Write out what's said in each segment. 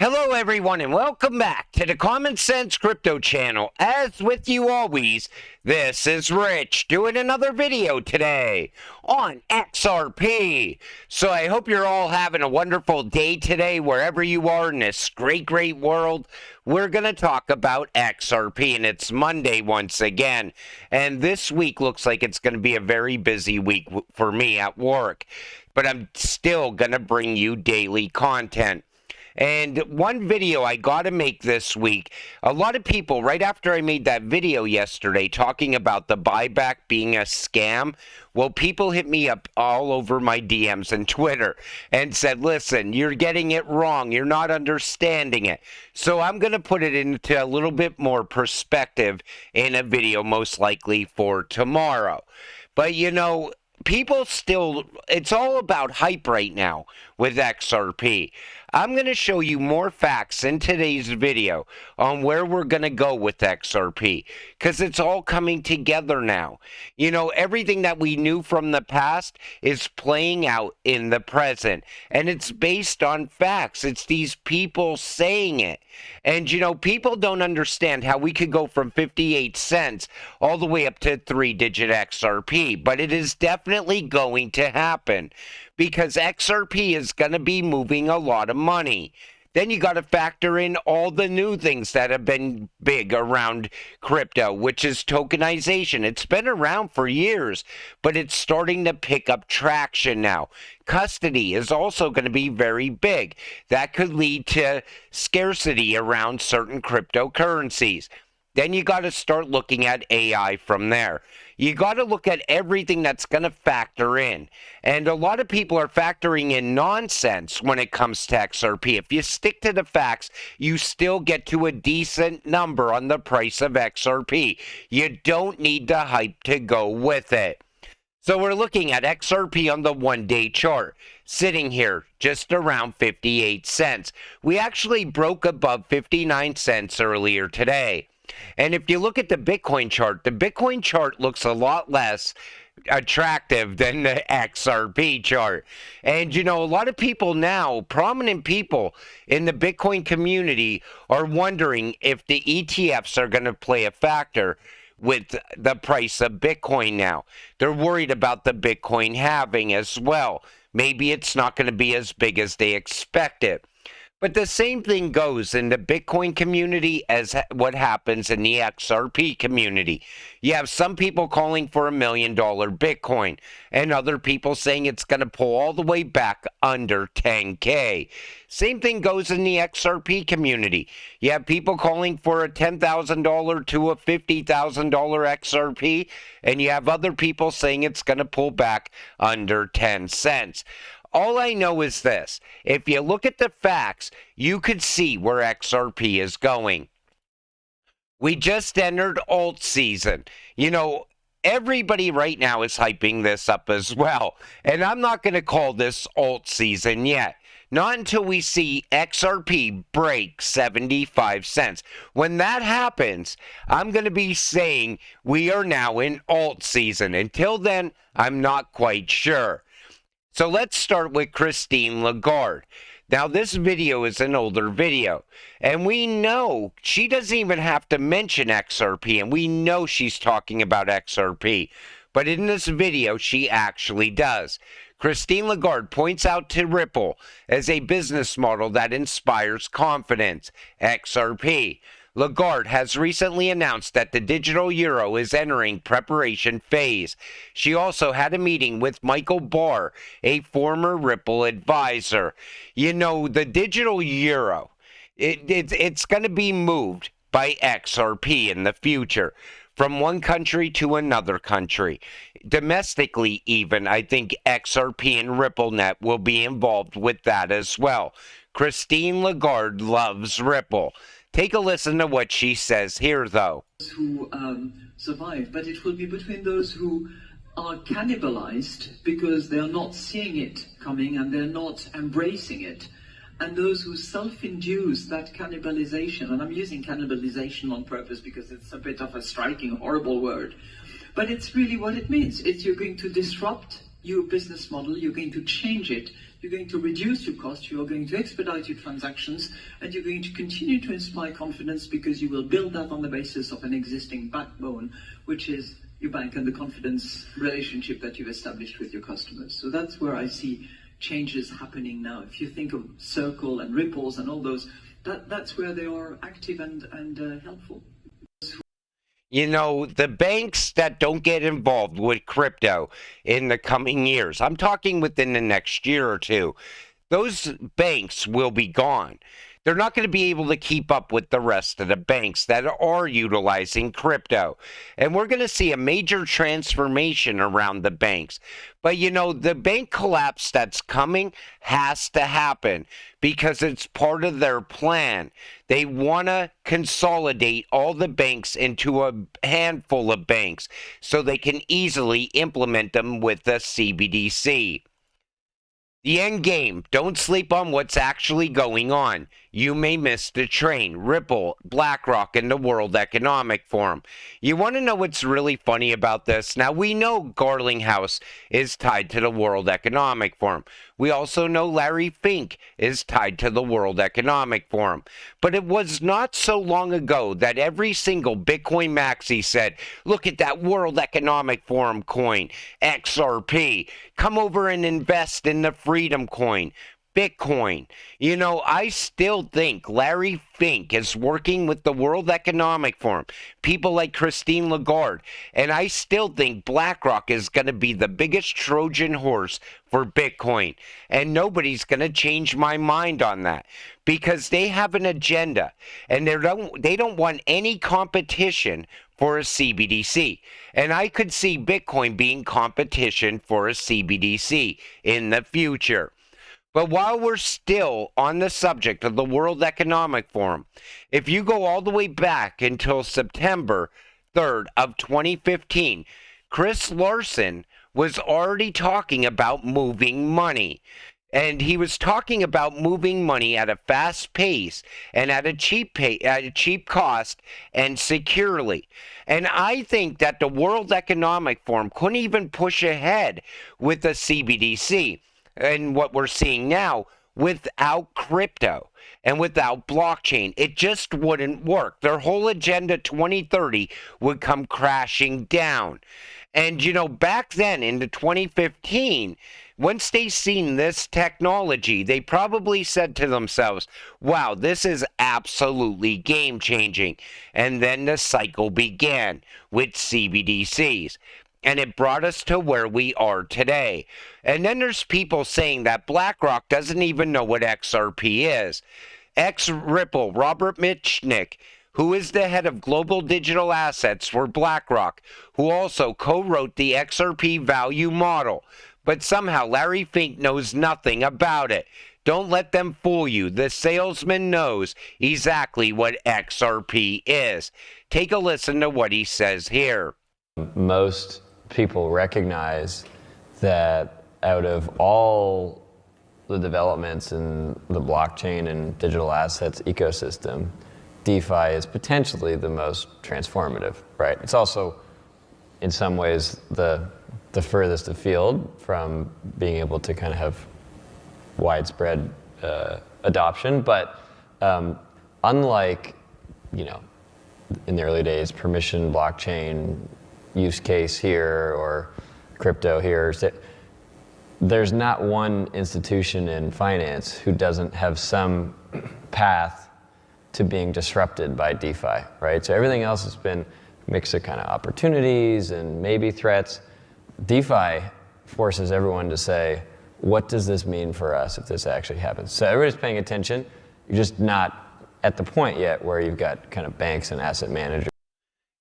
Hello everyone and welcome back to the Common Sense Crypto channel. As with you always, this is Rich doing another video today on XRP. So I hope you're all having a wonderful day today wherever you are in this great world. We're going to talk about XRP and it's Monday once again. And this week looks like it's going to be a very busy week for me at work. But I'm still going to bring you daily content. And one video I got to make this week, a lot of people, right after I made that video yesterday talking about the buyback being a scam, well, people hit me up all over my DMs and Twitter and said, listen, you're getting it wrong. You're not understanding it. So I'm going to put it into a little bit more perspective in a video most likely for tomorrow. But, you know, people still, it's all about hype right now with XRP. I'm going to show you more facts in today's video on where we're going to go with XRP because it's all coming together now. You know, everything that we knew from the past is playing out in the present, and it's based on facts. It's these people saying it. And, you know, people don't understand how we could go from 58 cents all the way up to 3-digit XRP, but it is definitely going to happen because XRP is going to be moving a lot of money. Then you got to factor in all the new things that have been big around crypto, which is tokenization. It's been around for years, but it's starting to pick up traction now. Custody is also going to be very big. That could lead to scarcity around certain cryptocurrencies. Then you got to start looking at AI from there. You got to look at everything that's going to factor in. And a lot of people are factoring in nonsense when it comes to XRP. If you stick to the facts, you still get to a decent number on the price of XRP. You don't need the hype to go with it. So we're looking at XRP on the one-day chart, sitting here just around 58 cents. We actually broke above 59 cents earlier today. And if you look at the Bitcoin chart looks a lot less attractive than the XRP chart. And, you know, a lot of people now, prominent people in the Bitcoin community are wondering if the ETFs are going to play a factor with the price of Bitcoin now. They're worried about the Bitcoin halving as well. Maybe it's not going to be as big as they expected. But the same thing goes in the Bitcoin community as what happens in the XRP community. You have some people calling for $1 million Bitcoin and other people saying it's going to pull all the way back under 10K. Same thing goes in the XRP community. You have people calling for a $10,000 to a $50,000 XRP, and you have other people saying it's going to pull back under 10 cents. All I know is this. If you look at the facts, you could see where XRP is going. We just entered alt season. You know, everybody right now is hyping this up as well. And I'm not going to call this alt season yet. Not until we see XRP break 75 cents. When that happens, I'm going to be saying we are now in alt season. Until then, I'm not quite sure. So let's start with Christine Lagarde. Now, this video is an older video, and we know she doesn't even have to mention XRP, and we know she's talking about XRP. But in this video, she actually does. Christine Lagarde points out to Ripple as a business model that inspires confidence, XRP. Lagarde has recently announced that the digital euro is entering preparation phase. She also had a meeting with Michael Barr, a former Ripple advisor. You know, the digital euro, it's going to be moved by XRP in the future from one country to another country. Domestically even, I think XRP and RippleNet will be involved with that as well. Christine Lagarde loves Ripple. Take a listen to what she says here, though. Who survive, but it will be between those who are cannibalized because they are not seeing it coming and they're not embracing it, and those who self-induce that cannibalization. And I'm using cannibalization on purpose because it's a bit of a striking, horrible word, but it's really what it means. It's you're going to disrupt your business model, you're going to change it you're going to reduce your cost, you're going to expedite your transactions, and you're going to continue to inspire confidence because you will build that on the basis of an existing backbone, which is your bank and the confidence relationship that you've established with your customers. So that's where I see changes happening now. If you think of Circle and Ripples and all those, that's where they are active and helpful. You know, the banks that don't get involved with crypto in the coming years, I'm talking within the next year or two, those banks will be gone. They're not going to be able to keep up with the rest of the banks that are utilizing crypto. And we're going to see a major transformation around the banks. But you know, the bank collapse that's coming has to happen because it's part of their plan. They want to consolidate all the banks into a handful of banks so they can easily implement them with the CBDC. The end game. Don't sleep on what's actually going on. You may miss the train. Ripple, BlackRock, and the World Economic Forum. You want to know what's really funny about this? Now, we know Garlinghouse is tied to the World Economic Forum. We also know Larry Fink is tied to the World Economic Forum. But it was not so long ago that every single Bitcoin maxi said, look at that World Economic Forum coin, XRP. Come over and invest in the Freedom coin. Bitcoin. You know, I still think Larry Fink is working with the World Economic Forum, people like Christine Lagarde, and I still think BlackRock is going to be the biggest Trojan horse for Bitcoin, and nobody's going to change my mind on that because they have an agenda, and they don't want any competition for a CBDC. And I could see Bitcoin being competition for a CBDC in the future. But while we're still on the subject of the World Economic Forum, if you go all the way back until September 3rd of 2015, Chris Larsen was already talking about moving money. And he was talking about moving money at a fast pace and at a cheap cost and securely. And I think that the World Economic Forum couldn't even push ahead with the CBDC. And what we're seeing now without crypto and without blockchain, it just wouldn't work. Their whole agenda 2030 would come crashing down. And you know, back then in 2015, once they seen this technology, they probably said to themselves, wow, this is absolutely game changing. And then the cycle began with CBDCs. And it brought us to where we are today. And then there's people saying that BlackRock doesn't even know what XRP is. Ripple, Robert Mitchnick, who is the head of global digital assets for BlackRock, who also co-wrote the XRP value model. But somehow Larry Fink knows nothing about it. Don't let them fool you. The salesman knows exactly what XRP is. Take a listen to what he says here. Most people recognize that out of all the developments in the blockchain and digital assets ecosystem, DeFi is potentially the most transformative, right? It's also, in some ways, the furthest afield from being able to kind of have widespread adoption. But unlike, you know, in the early days, permission blockchain use case here or crypto here, there's not one institution in finance who doesn't have some path to being disrupted by DeFi, right? So everything else has been a mix of kind of opportunities and maybe threats. DeFi forces everyone to say, what does this mean for us if this actually happens? So everybody's paying attention. You're just not at the point yet where you've got kind of banks and asset managers.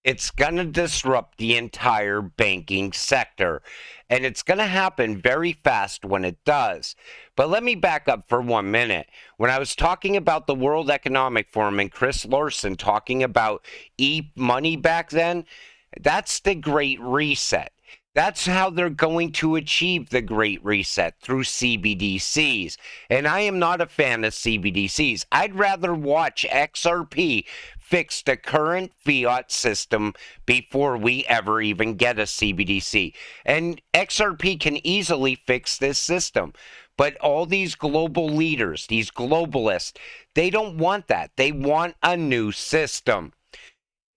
It's going to disrupt the entire banking sector, and it's going to happen very fast when it does. But let me back up for 1 minute. When I was talking about the World Economic Forum and Chris Larsen talking about e-money back then, that's the Great Reset. That's how they're going to achieve the Great Reset, through CBDCs. And I am not a fan of CBDCs. I'd rather watch XRP fix the current fiat system before we ever even get a CBDC. And XRP can easily fix this system. But all these global leaders, these globalists, they don't want that. They want a new system.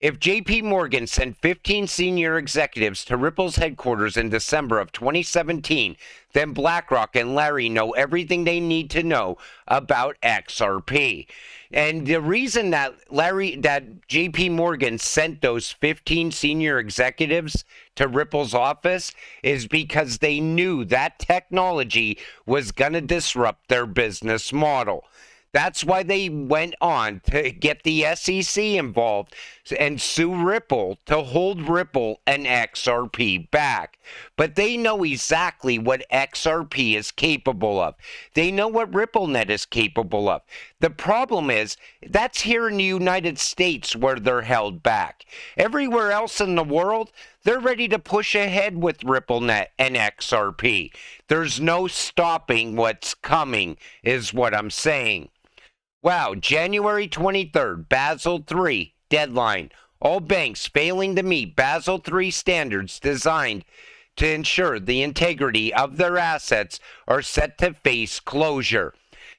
If JP Morgan sent 15 senior executives to Ripple's headquarters in December of 2017, then BlackRock and Larry know everything they need to know about XRP. And the reason that JP Morgan sent those 15 senior executives to Ripple's office is because they knew that technology was going to disrupt their business model. That's why they went on to get the SEC involved and sue Ripple to hold Ripple and XRP back. But they know exactly what XRP is capable of. They know what RippleNet is capable of. The problem is, that's here in the United States where they're held back. Everywhere else in the world, they're ready to push ahead with RippleNet and XRP. There's no stopping what's coming, is what I'm saying. Wow, January 23rd, Basel III deadline. All banks failing to meet Basel III standards designed to ensure the integrity of their assets are set to face closure.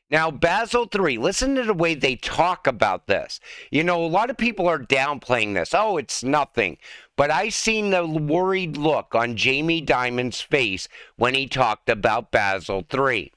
Now, Basel III, listen to the way they talk about this. You know, a lot of people are downplaying this. Oh, it's nothing. But I seen the worried look on Jamie Dimon's face when he talked about Basel III.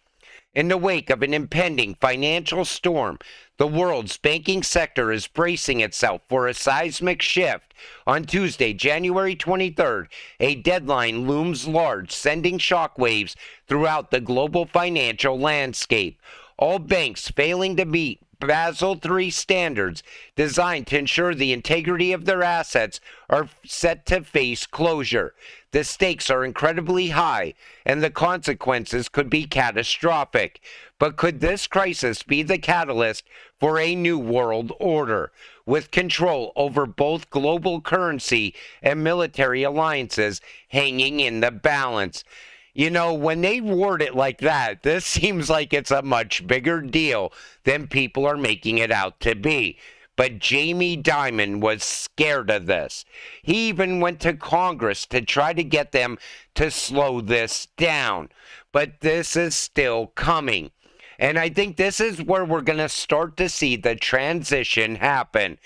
In the wake of an impending financial storm, the world's banking sector is bracing itself for a seismic shift. On Tuesday, January 23rd, a deadline looms large, sending shockwaves throughout the global financial landscape. All banks failing to meet Basel III standards designed to ensure the integrity of their assets are set to face closure. The stakes are incredibly high, and the consequences could be catastrophic. But could this crisis be the catalyst for a new world order, with control over both global currency and military alliances hanging in the balance? You know, when they word it like that, this seems like it's a much bigger deal than people are making it out to be. But Jamie Dimon was scared of this. He even went to Congress to try to get them to slow this down. But this is still coming. And I think this is where we're going to start to see the transition happen.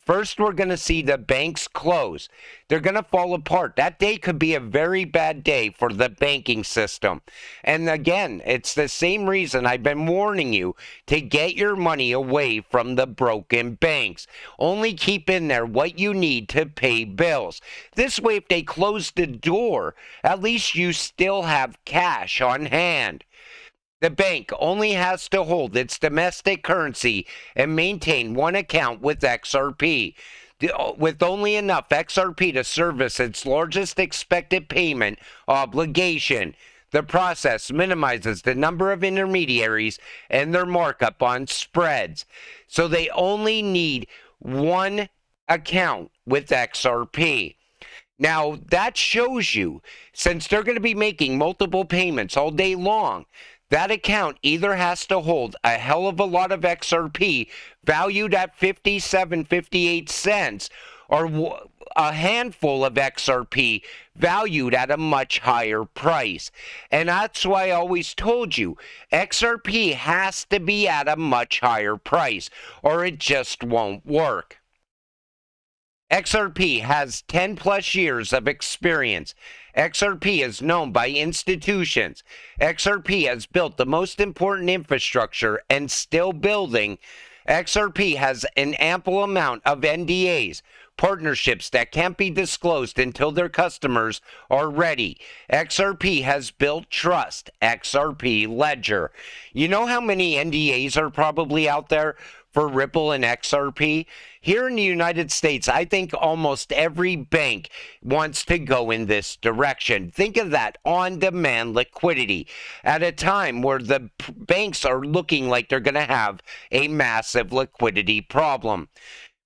First, we're going to see the banks close. They're going to fall apart. That day could be a very bad day for the banking system. And again, it's the same reason I've been warning you to get your money away from the broken banks. Only keep in there what you need to pay bills. This way, if they close the door, at least you still have cash on hand. The bank only has to hold its domestic currency and maintain one account with XRP, with only enough XRP to service its largest expected payment obligation. The process minimizes the number of intermediaries and their markup on spreads, so they only need one account with XRP. Now, that shows you, since they're going to be making multiple payments all day long, that account either has to hold a hell of a lot of XRP valued at 58 cents or a handful of XRP valued at a much higher price. And that's why I always told you, XRP has to be at a much higher price or it just won't work. XRP has 10 plus years of experience. XRP is known by institutions. XRP has built the most important infrastructure and still building. XRP has an ample amount of NDAs, partnerships that can't be disclosed until their customers are ready. XRP has built trust. XRP Ledger. You know how many NDAs are probably out there for Ripple and XRP? Here in the United States, I think almost every bank wants to go in this direction. Think of that on-demand liquidity at a time where the banks are looking like they're going to have a massive liquidity problem.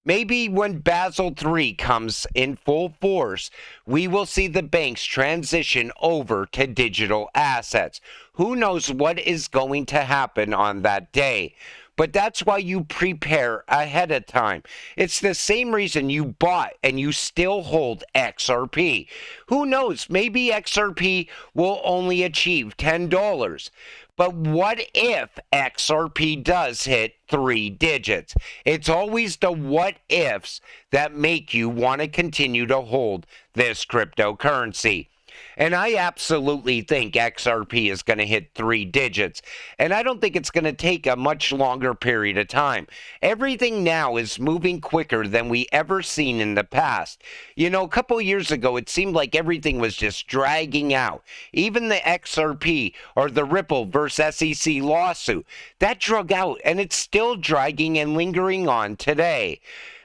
Maybe when Basel III comes in full force, we will see the banks transition over to digital assets. Who knows what is going to happen on that day? But that's why you prepare ahead of time. It's the same reason you bought and you still hold XRP. Who knows, maybe XRP will only achieve $10. But what if XRP does hit 3 digits? It's always the what ifs that make you want to continue to hold this cryptocurrency. And I absolutely think XRP is going to hit 3 digits. And I don't think it's going to take a much longer period of time. Everything now is moving quicker than we ever seen in the past. You know, a couple years ago, it seemed like everything was just dragging out. Even the XRP or the Ripple versus SEC lawsuit, that drug out, and it's still dragging and lingering on today.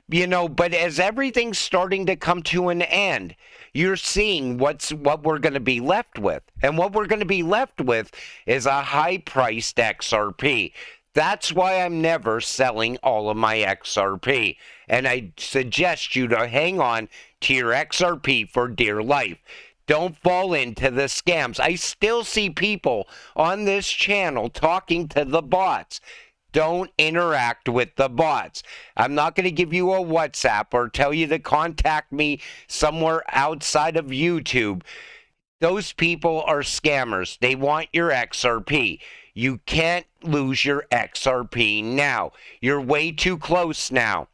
You know, but as everything's starting to come to an end, you're seeing what we're going to be left with. And what we're going to be left with is a high-priced XRP. That's why I'm never selling all of my XRP. And I suggest you to hang on to your XRP for dear life. Don't fall into the scams. I still see people on this channel talking to the bots. Don't interact with the bots. I'm not going to give you a WhatsApp or tell you to contact me somewhere outside of YouTube. Those people are scammers. They want your XRP. You can't lose your XRP now. You're way too close now.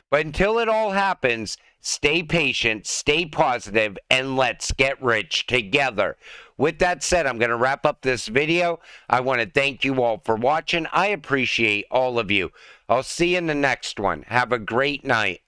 But until it all happens, stay patient, stay positive, and let's get rich together. With that said, I'm going to wrap up this video. I want to thank you all for watching. I appreciate all of you. I'll see you in the next one. Have a great night.